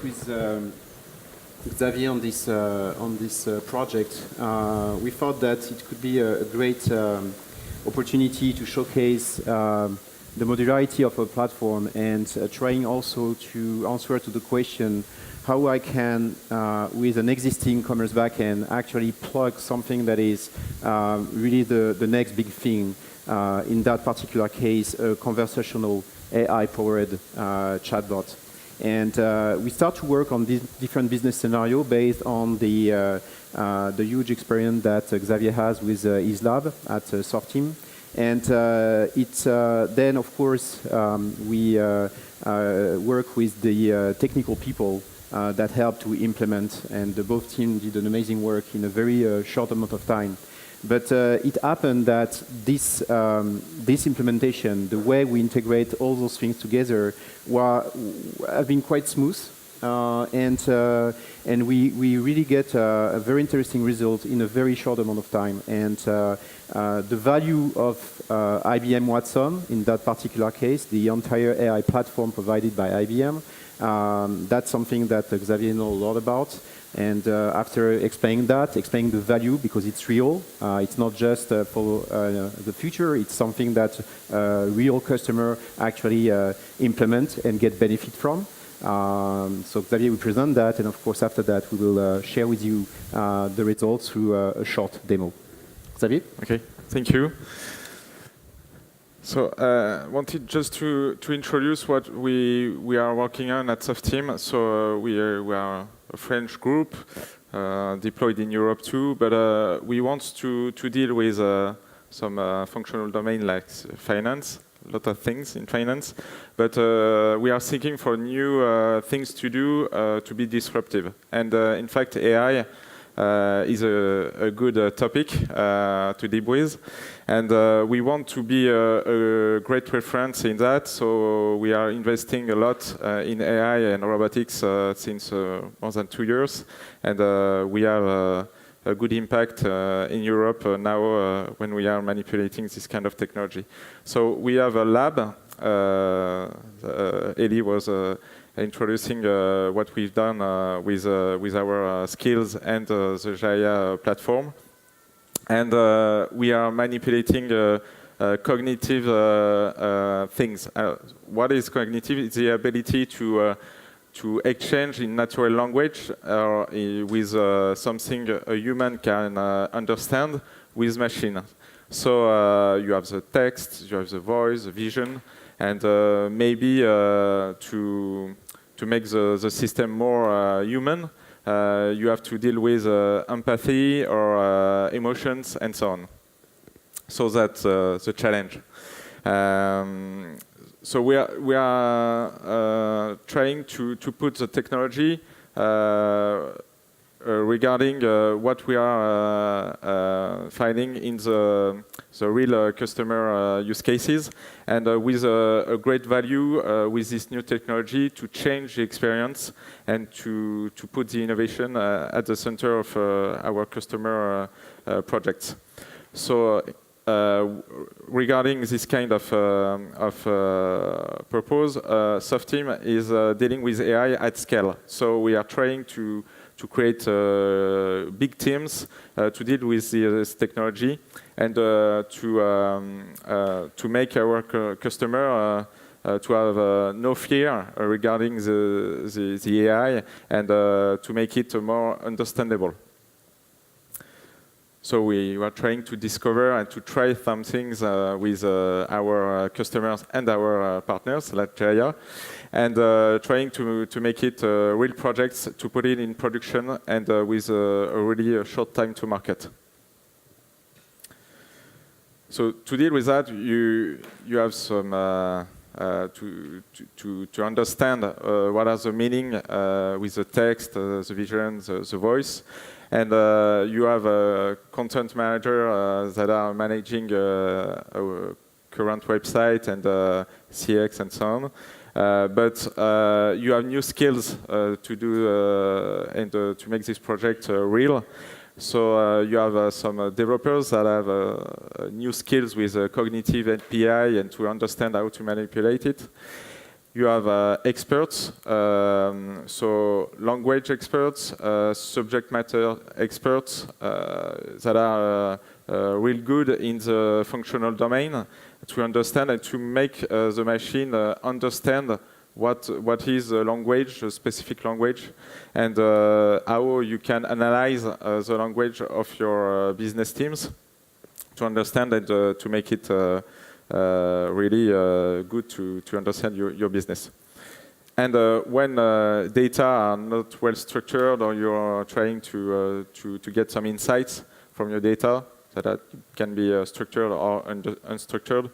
work with Xavier on this project, we thought that it could be a great opportunity to showcase the modularity of a platform and trying also to answer to the question how I can, with an existing commerce backend, actually plug something that is really the next big thing. In that particular case, a conversational AI-powered chatbot. And we start to work on this different business scenario based on the huge experience that Xavier has with his lab at Softeam. And then, of course, we work with the technical people that helped to implement, and both teams did an amazing work in a very short amount of time. But it happened that this implementation, the way we integrate all those things together, have been quite smooth, and we really get a very interesting result in a very short amount of time. And the value of IBM Watson in that particular case, the entire AI platform provided by IBM, that's something that Xavier knows a lot about. And after explaining the value, because it's real, it's not just for the future, it's something that real customer actually implement and get benefit from. So Xavier will present that, and of course after that we will share with you the results through a short demo. Xavier? Okay, thank you. So I wanted just to introduce what we are working on at Softeam. So we are a French group deployed in Europe too, but we want to deal with some functional domain like finance, a lot of things in finance, but we are seeking for new things to do to be disruptive. And in fact, AI is a good topic to deal with. And we want to be a great reference in that, so we are investing a lot in AI and robotics since more than 2 years. And we have a good impact in Europe now when we are manipulating this kind of technology. So we have a lab. Elie was introducing what we've done with our skills and the Jahia platform. And we are manipulating cognitive things. What is cognitive? It's the ability to exchange in natural language with something a human can understand with machine. So you have the text, you have the voice, the vision, and maybe to make the system more human, you have to deal with empathy or emotions and so on. So that's the challenge. So we are trying to put the technology regarding what we are finding in the real customer use cases, and with a great value with this new technology to change the experience and to put the innovation at the center of our customer projects. So regarding this kind of purpose, Softeam is dealing with AI at scale. So we are trying to create big teams to deal with this technology and to make our customer to have no fear regarding the AI and to make it more understandable. So we are trying to discover and to try some things with our customers and our partners like Jahia, and trying to make it real projects, to put it in production, and with a really short time to market. So to deal with that, you have some to understand what are the meaning with the text, the vision, the voice. And you have a content manager that are managing our current website and CX and so on. But you have new skills to do and to make this project real. So you have some developers that have new skills with cognitive API and to understand how to manipulate it. You have experts, so language experts, subject matter experts that are real good in the functional domain to understand and to make the machine understand what is the language, the specific language, and how you can analyze the language of your business teams to understand and to make it really good to understand your business. And when data are not well structured, or you're trying to get some insights from your data that can be structured or unstructured,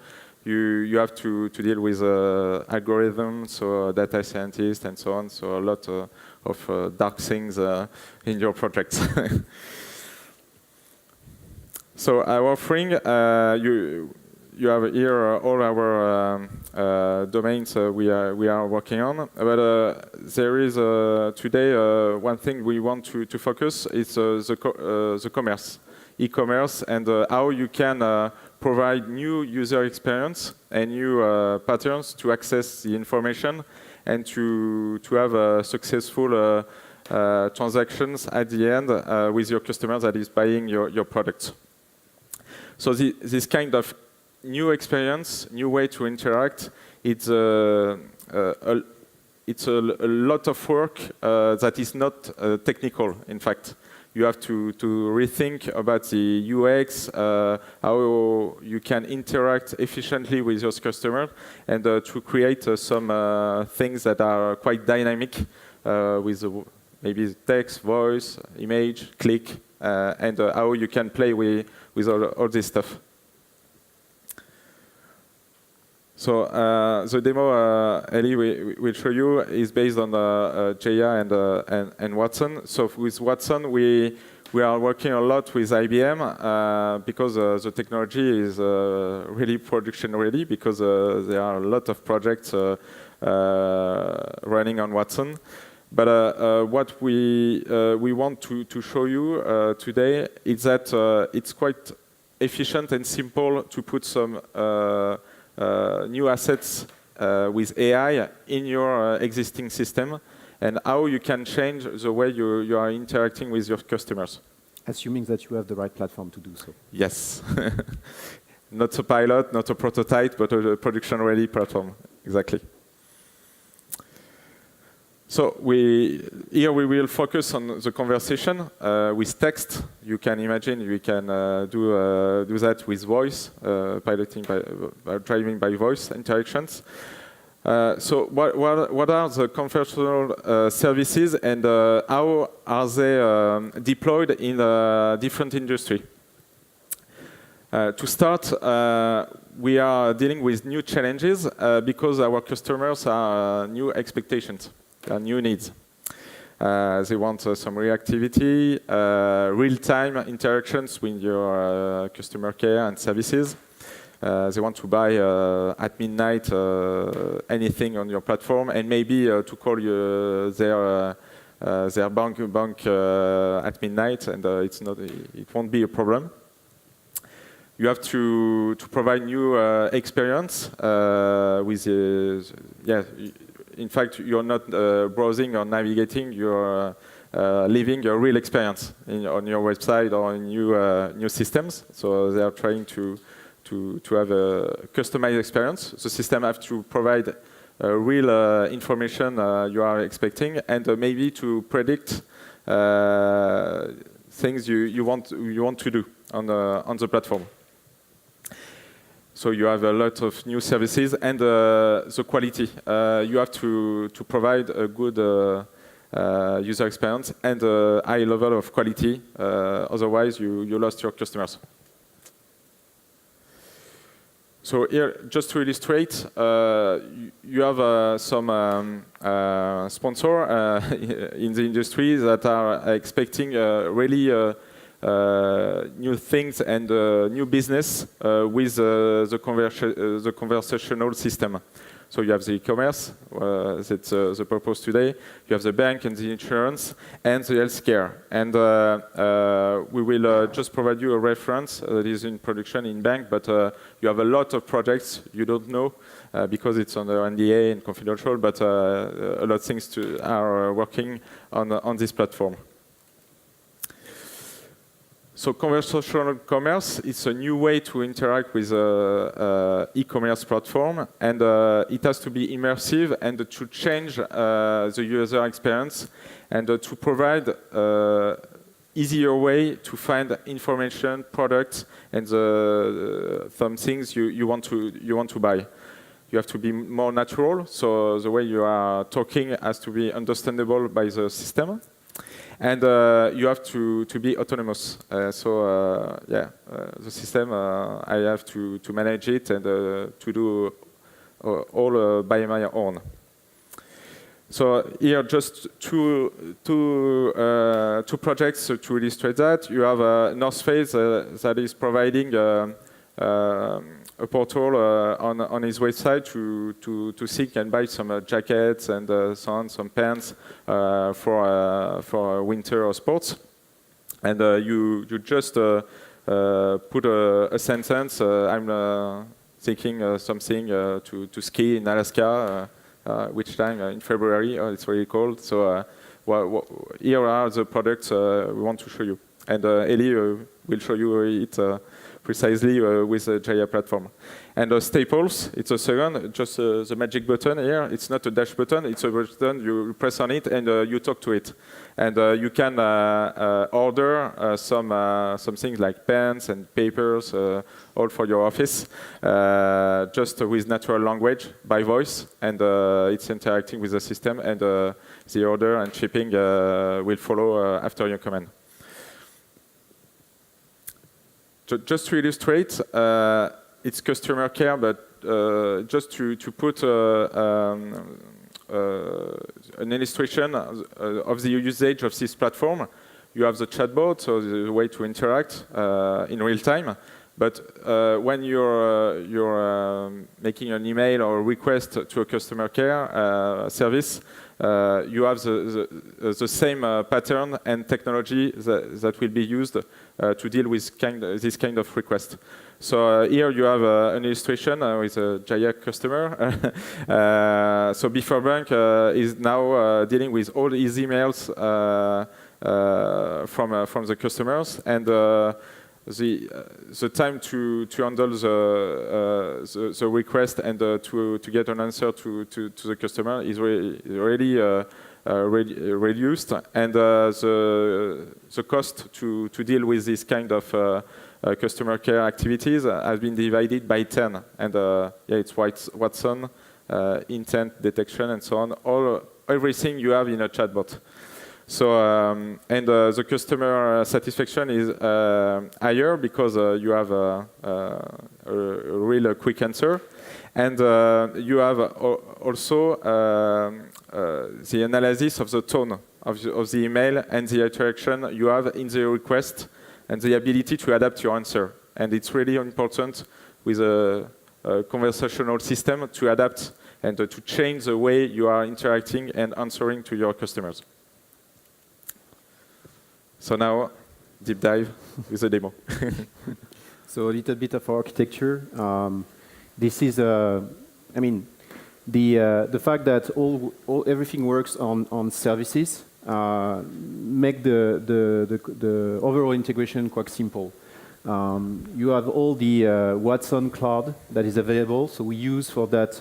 you have to deal with algorithms, so data scientists and so on. So a lot of dark things in your projects. So our offering, you have here all our domains we are working on. But there is today one thing we want to focus is the commerce, e-commerce, and how you can provide new user experience and new patterns to access the information and to have successful transactions at the end with your customer that is buying your products. So this kind of new experience, new way to interact, it's a lot of work that is not technical, in fact. You have to rethink about the UX, how you can interact efficiently with your customer, and to create some things that are quite dynamic with maybe text, voice, image, click, and how you can play with all this stuff. So the demo Elie will show you is based on Jahia and Watson. So with Watson, we are working a lot with IBM because the technology is really production ready, because there are a lot of projects running on Watson. But what we want to show you today is that it's quite efficient and simple to put some new assets with AI in your existing system, and how you can change the way you are interacting with your customers. Assuming that you have the right platform to do so. Yes. Not a pilot, not a prototype, but a production-ready platform. Exactly. So here we will focus on the conversation with text. You can imagine we can do that with voice, piloting by driving by voice interactions. So what are the conversational services, and how are they deployed in different industry? To start, we are dealing with new challenges because our customers are new expectations. New needs. They want some reactivity, real-time interactions with your customer care and services. They want to buy at midnight anything on your platform, and maybe to call their bank at midnight, and it won't be a problem. You have to provide new experience with in fact, you're not browsing or navigating, you're living your real experience on your website or in new systems. So they are trying to have a customized experience. The system has to provide real information you are expecting, and maybe to predict things you want to do on the platform. So you have a lot of new services, and the quality. You have to provide a good user experience and a high level of quality. Otherwise, you lost your customers. So here, just to illustrate, you have some sponsor in the industry that are expecting really new things and new business with the conversational system. So you have the e-commerce, that's the purpose today. You have the bank and the insurance and the healthcare. And we will just provide you a reference that is in production in bank, but you have a lot of projects you don't know because it's under NDA and confidential, but a lot of things are working on this platform. So conversational commerce is a new way to interact with e-commerce platform, and it has to be immersive and to change the user experience and to provide easier way to find information, products, and some things you want to buy. You have to be more natural, so the way you are talking has to be understandable by the system. And you have to be autonomous. The system, I have to manage it and to do all by my own. So here, just two projects to illustrate that. You have North Face that is providing a portal on his website to seek and buy some jackets and so on, some pants for winter or sports. And you just put a sentence. I'm thinking something to ski in Alaska. Which time? In February. It's really cold. So here are the products we want to show you. And Elie will show you it precisely with the Jahia platform. And Staples, it's a second, just the magic button here. It's not a dash button, it's a button, you press on it and you talk to it. And you can order some things like pens and papers, all for your office, just with natural language, by voice, and it's interacting with the system, and the order and shipping will follow after your command. Just to illustrate, it's customer care, but just to put an illustration of the usage of this platform, you have the chatbot, so the way to interact in real time. But when you're making an email or request to a customer care service, you have the same pattern and technology that will be used to deal with this kind of request. So here you have an illustration with a Jahia customer. So Before Bank is now dealing with all his emails from the customers, and the time to handle the request and to get an answer to the customer is really reduced, and the cost to deal with this kind of customer care activities has been divided by 10, and it's Watson, intent detection, and so on. Everything you have in a chatbot. So the customer satisfaction is higher because you have a real quick answer, and you have also the analysis of the tone of the email and the interaction you have in the request, and the ability to adapt your answer. And it's really important with a conversational system to adapt and to change the way you are interacting and answering to your customers. So now, deep dive with a demo. So a little bit of architecture. This is, the fact that everything works on services make the overall integration quite simple. You have all the Watson cloud that is available. So we use for that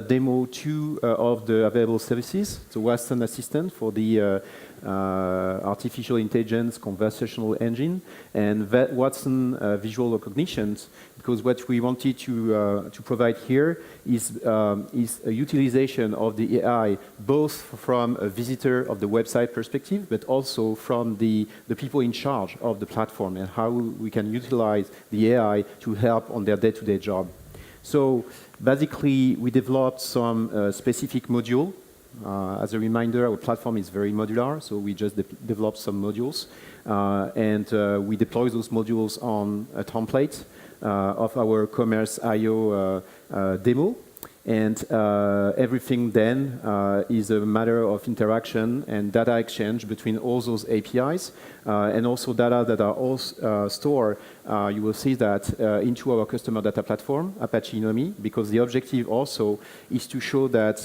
demo two of the available services. The Watson Assistant for the artificial intelligence conversational engine, and Watson visual recognition, because what we wanted to provide here is a utilization of the AI both from a visitor of the website perspective, but also from the people in charge of the platform, and how we can utilize the AI to help on their day-to-day job. So basically, we developed some specific module. As a reminder, our platform is very modular, so we just developed some modules, and we deploy those modules on a template of our Commerce IO demo. And everything then is a matter of interaction and data exchange between all those APIs and also data that are all stored. You will see that into our customer data platform, Apache Nomi, because the objective also is to show that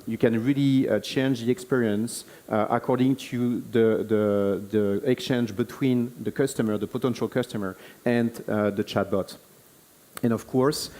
you can really change the experience according to the exchange between the customer, the potential customer, and the chatbot. And of course,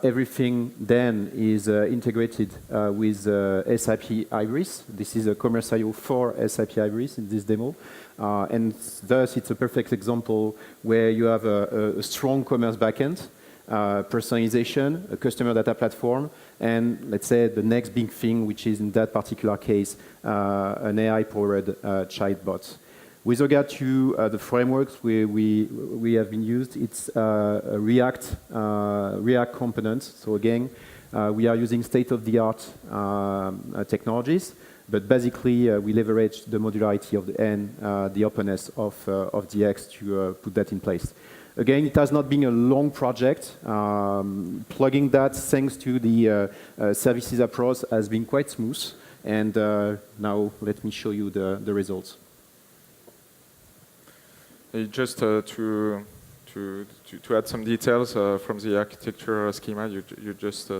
everything then is integrated with SAP Hybris. This is a commerce IO for SAP Hybris in this demo. And thus, it's a perfect example where you have a strong commerce backend, personalization, a customer data platform, and let's say the next big thing, which is in that particular case, an AI-powered chatbot. With regard to the frameworks we have been used, it's a React component. So again, we are using state-of-the-art technologies, but basically we leverage the modularity of the openness of DX to put that in place. Again, it has not been a long project. Plugging that thanks to the services approach has been quite smooth. And now let me show you the results. Just to add some details from the architecture schema you just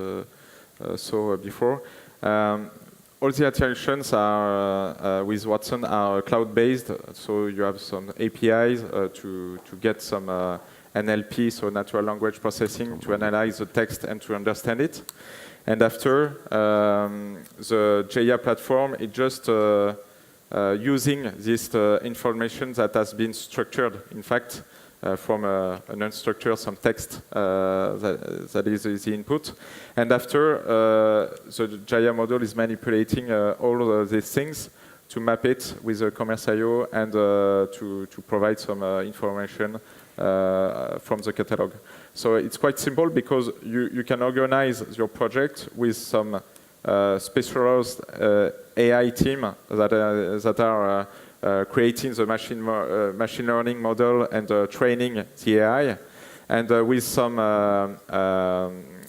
saw before. All the interactions are with Watson are cloud-based, so you have some APIs to get some NLP, so natural language processing, to analyze the text and to understand it. And after, the Jahia platform is just using this information that has been structured, in fact, from an unstructured, some text that is the input. And after, the Jahia model is manipulating all of these things to map it with a commerce IO and to provide some information from the catalog. So it's quite simple because you can organize your project with some specialized AI team that are creating the machine learning model and training the AI, and with some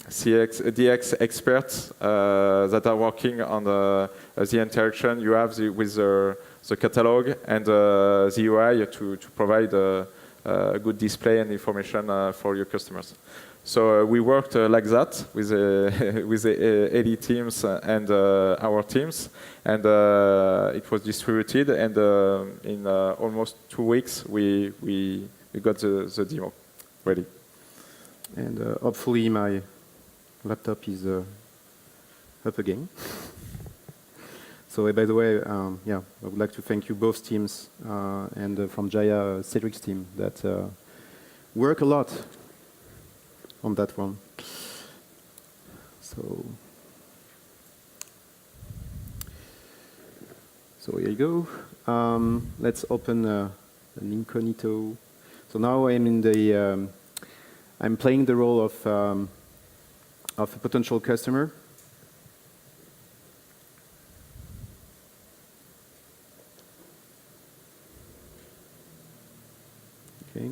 DX experts that are working on the interaction you have with the catalog and the UI to provide a good display and information for your customers. So we worked like that with the Elie teams and our teams, and it was distributed. And in almost 2 weeks, we got the demo ready. And hopefully, my laptop is up again. So by the way, yeah, I would like to thank you both teams and from Jahia, Cedric's team that work a lot on that one. So here you go. Let's open an incognito. So now I'm in the I'm playing the role of a potential customer. Okay.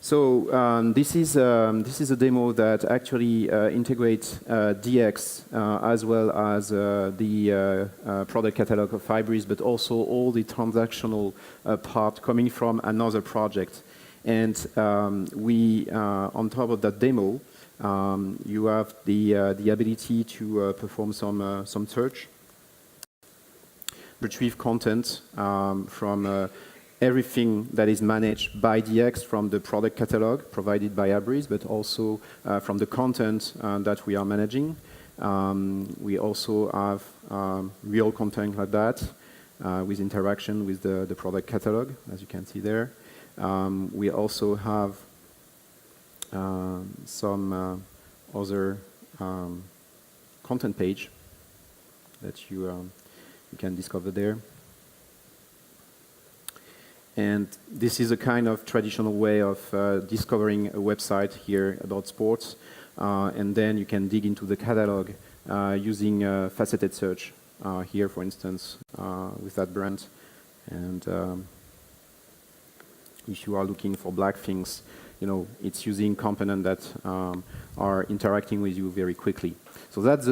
So this is a demo that actually integrates DX as well as the product catalog of Hybris, but also all the transactional part coming from another project. And we, on top of that demo, you have the ability to perform some search, retrieve content from everything that is managed by DX from the product catalog provided by Hybris, but also from the content that we are managing. We also have real content like that with interaction with the product catalog, as you can see there. We also have some other content page that you can discover there. And this is a kind of traditional way of discovering a website here about sports. And then you can dig into the catalog using faceted search here, for instance, with that brand. And if you are looking for black things, it's using components that are interacting with you very quickly. So that's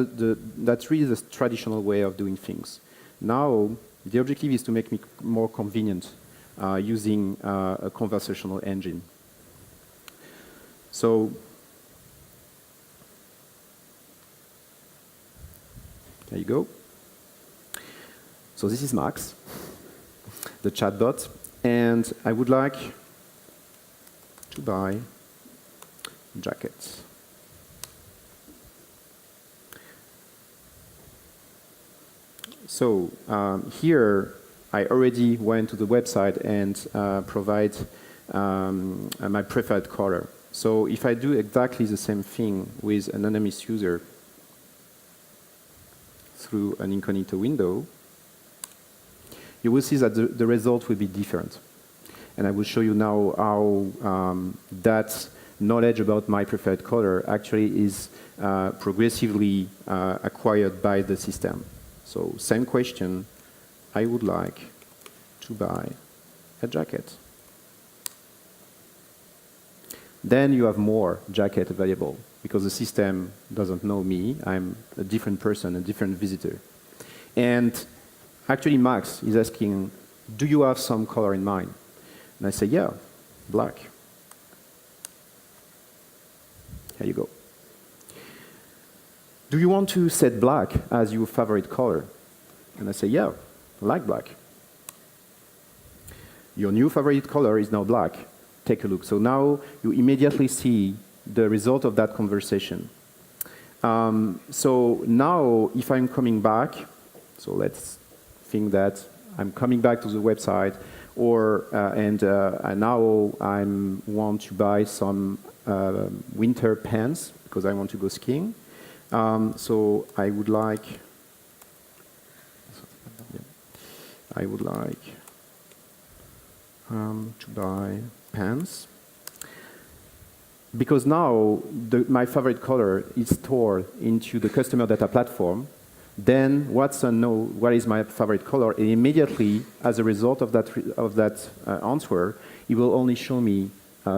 really the traditional way of doing things. Now, the objective is to make me more convenient using a conversational engine. So, there you go. So this is Max, the chatbot, and I would like to buy jackets. So here I already went to the website and provide my preferred color. So if I do exactly the same thing with an anonymous user through an incognito window, you will see that the result will be different. And I will show you now how that knowledge about my preferred color actually is progressively acquired by the system. So same question, I would like to buy a jacket. Then you have more jacket available because the system doesn't know me. I'm a different person, a different visitor. And actually Max is asking, do you have some color in mind? And I say, yeah, black. Here you go. Do you want to set black as your favorite color? And I say, yeah, I like black. Your new favorite color is now black. Take a look. So now you immediately see the result of that conversation. So now if I'm coming back, so let's think that I'm coming back to the website, or and now I want to buy some winter pants because I want to go skiing. So I would like to buy pants because now my favorite color is stored into the customer data platform. Then Watson knows what is my favorite color, and immediately, as a result of that answer, he will only show me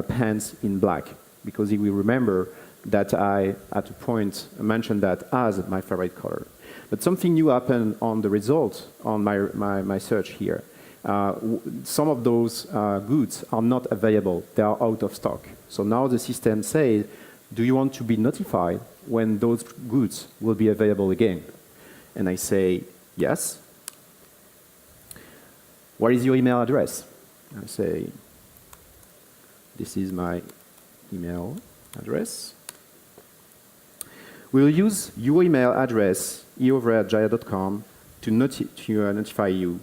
pants in black because he will remember that I, at a point, mentioned that as my favorite color. But something new happened on the result on my search here. Some of those goods are not available. They are out of stock. So now the system says, do you want to be notified when those goods will be available again? And I say, yes. What is your email address? I say, this is my email address. We'll use your email address, eovray@jahia.com, to notify you.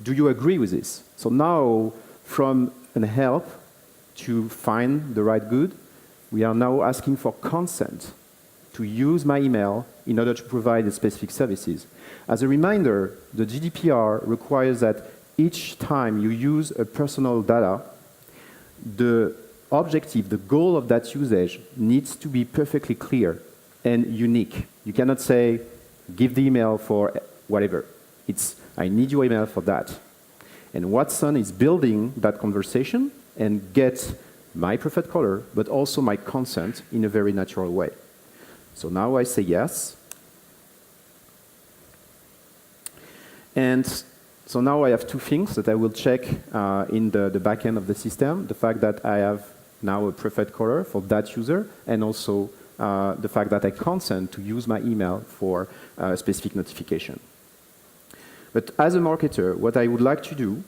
Do you agree with this? So now, from an help to find the right good, we are now asking for consent to use my email in order to provide the specific services. As a reminder, the GDPR requires that each time you use a personal data, the objective, the goal of that usage needs to be perfectly clear and unique. You cannot say, give the email for whatever. It's, I need your email for that. And Watson is building that conversation and gets my preferred color, but also my consent in a very natural way. So now I say yes. And so now I have two things that I will check in the back end of the system. The fact that I have now a preferred color for that user, and also the fact that I consent to use my email for a specific notification. But as a marketer, what I would like to do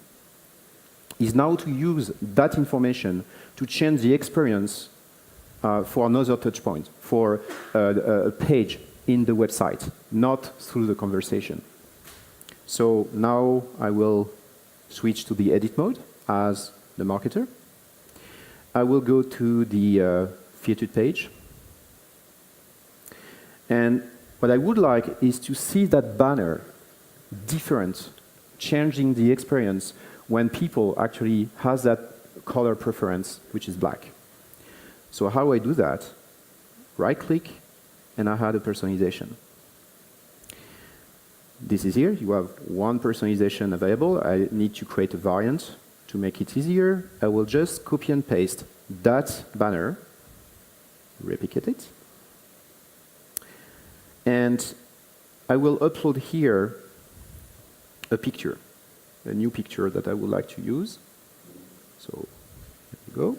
is now to use that information to change the experience for another touch point, for a page in the website, not through the conversation. So now I will switch to the edit mode as the marketer. I will go to the featured page. And what I would like is to see that banner different, changing the experience when people actually has that color preference, which is black. So how do I do that? Right-click, and I add a personalization. This is here. You have one personalization available. I need to create a variant to make it easier. I will just copy and paste that banner, replicate it, and I will upload here a picture, a new picture that I would like to use. So here we go.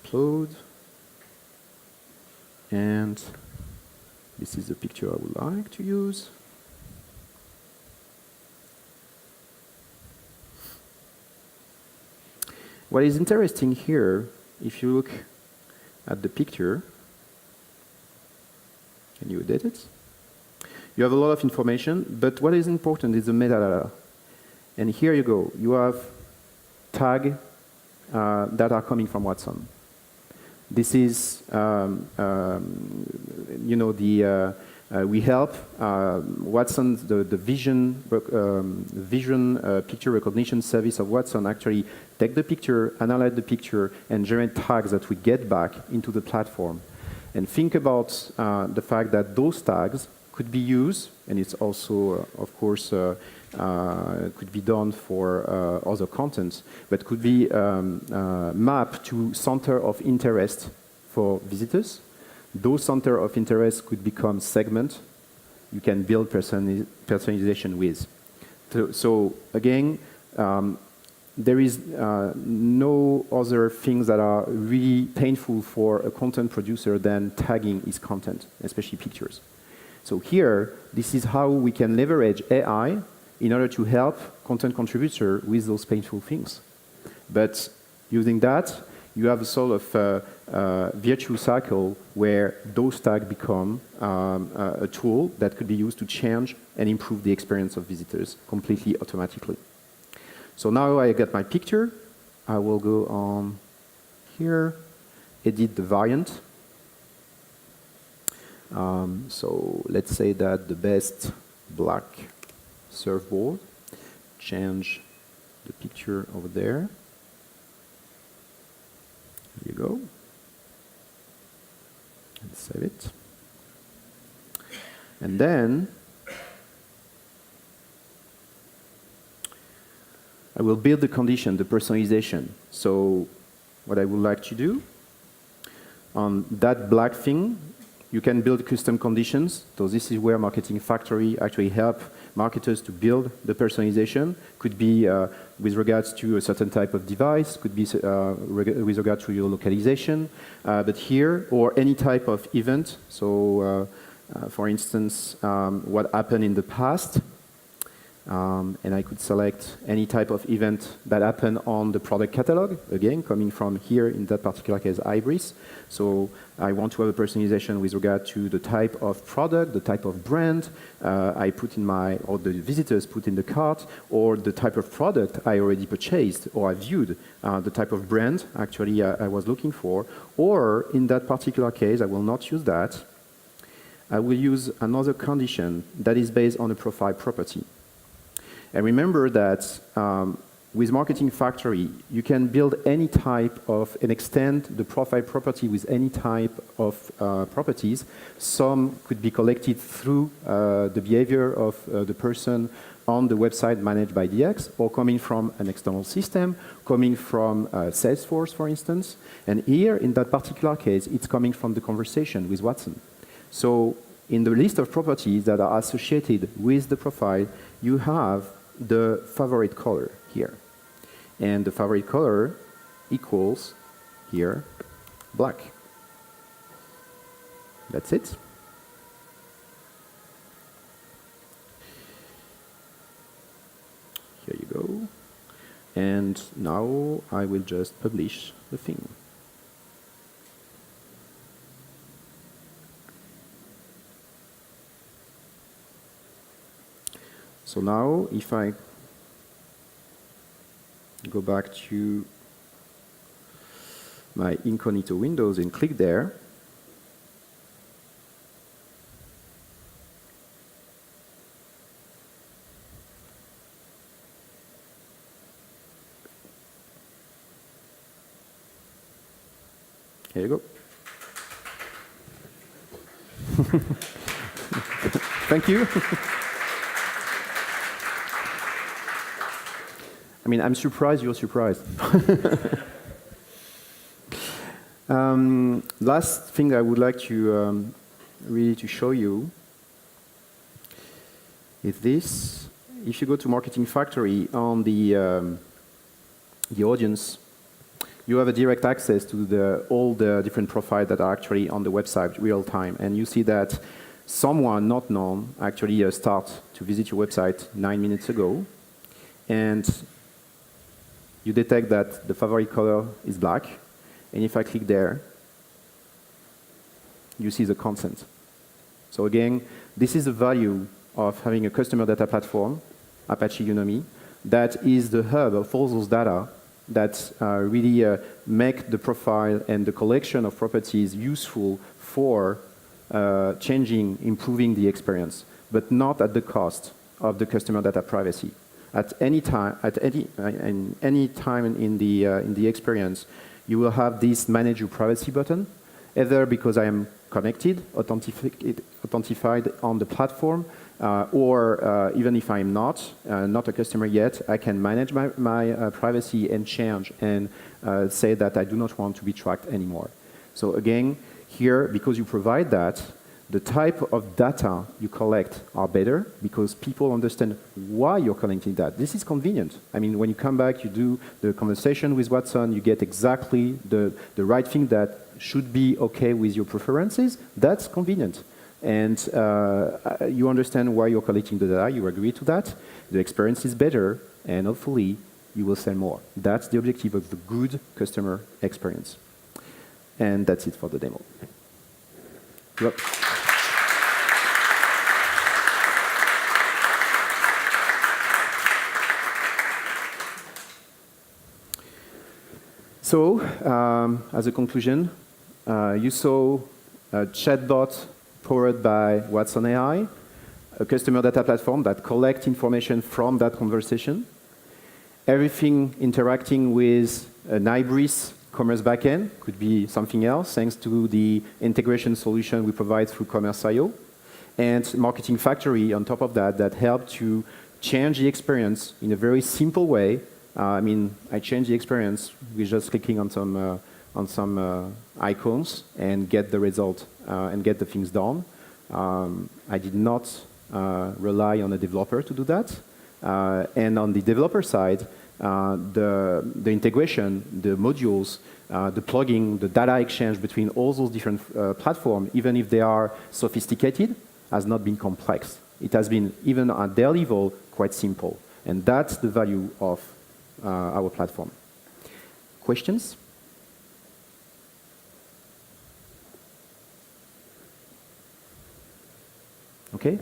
Upload. And this is the picture I would like to use. What is interesting here, if you look at the picture, can you edit it? You have a lot of information, but what is important is the metadata. And here you go. You have tags that are coming from Watson. This is, you know, we help Watson, the vision picture recognition service of Watson actually take the picture, analyze the picture, and generate tags that we get back into the platform. And think about the fact that those tags could be used, and it's also, of course, could be done for other contents, but could be mapped to center of interest for visitors. Those center of interest could become segments you can build personalization with. So again, there is no other things that are really painful for a content producer than tagging his content, especially pictures. So here, this is how we can leverage AI in order to help content contributor with those painful things. But using that, you have a sort of virtuous cycle where those tags become a tool that could be used to change and improve the experience of visitors completely automatically. So now I got my picture. I will go on here, edit the variant. So let's say that the best black surfboard, change the picture over there. Here you go. And save it. And then I will build the condition, the personalization. So what I would like to do on that black thing, you can build custom conditions. So this is where Marketing Factory actually help marketers to build the personalization. Could be with regards to a certain type of device, could be with regard to your localization, but here, or any type of event. So for instance, what happened in the past, and I could select any type of event that happened on the product catalog, again, coming from here, in that particular case, Hybris. So I want to have a personalization with regard to the type of product, the type of brand I put in my, or the visitors put in the cart, or the type of product I already purchased, or I viewed, the type of brand actually I was looking for, or in that particular case, I will not use that. I will use another condition that is based on a profile property. And remember that with Marketing Factory, you can build any type of, and extend the profile property with any type of properties. Some could be collected through the behavior of the person on the website managed by DX, or coming from an external system, coming from Salesforce, for instance. And here, in that particular case, it's coming from the conversation with Watson. So in the list of properties that are associated with the profile, you have the favorite color here. And the favorite color equals here black. That's it. Here you go. And now I will just publish the thing. So now, if I go back to my incognito windows and click there, here you go. Thank you. I mean, I'm surprised you're surprised. Last thing I would like to really to show you is this. If you go to Marketing Factory on the audience, you have a direct access to all the different profiles that are actually on the website real time. And you see that someone not known actually start to visit your website 9 minutes ago. And you detect that the favorite color is black. And if I click there, you see the consent. So again, this is the value of having a customer data platform, Apache Unomi, that is the hub of all those data that really make the profile and the collection of properties useful for changing, improving the experience, but not at the cost of the customer data privacy. At any time, any time in the experience, you will have this manage your privacy button, either because I am connected, authentified on the platform, or even if I'm not a customer yet, I can manage my privacy and change and say that I do not want to be tracked anymore. So again, here, because you provide that, the type of data you collect are better because people understand why you're collecting that. This is convenient. I mean, when you come back, you do the conversation with Watson, you get exactly the right thing that should be okay with your preferences. That's convenient. And you understand why you're collecting the data, you agree to that, the experience is better, and hopefully you will sell more. That's the objective of the good customer experience. And that's it for the demo. Yep. So, as a conclusion, you saw a chatbot powered by Watson AI, a customer data platform that collects information from that conversation, everything interacting with an Hybris commerce backend, could be something else, thanks to the integration solution we provide through Commerce.io, and Marketing Factory on top of that, that help to change the experience in a very simple way. I mean, I change the experience with just clicking on some icons and get the result and get the things done. I did not rely on a developer to do that. And on the developer side, the integration, the modules, the plugging, the data exchange between all those different platforms, even if they are sophisticated, has not been complex. It has been, even at their level, quite simple. And that's the value of our platform. Questions? Okay.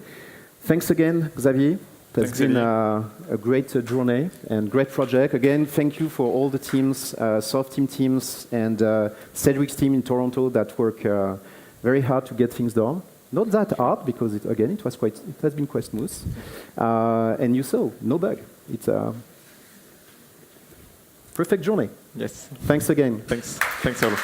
Thanks again, Xavier. That's been a great journey and great project. Again, thank you for all the teams, Softeam teams and Cedric's team in Toronto that work very hard to get things done. Not that hard because, it has been quite smooth. And you saw, no bug. It's a perfect journey. Yes. Thanks again. Thanks all.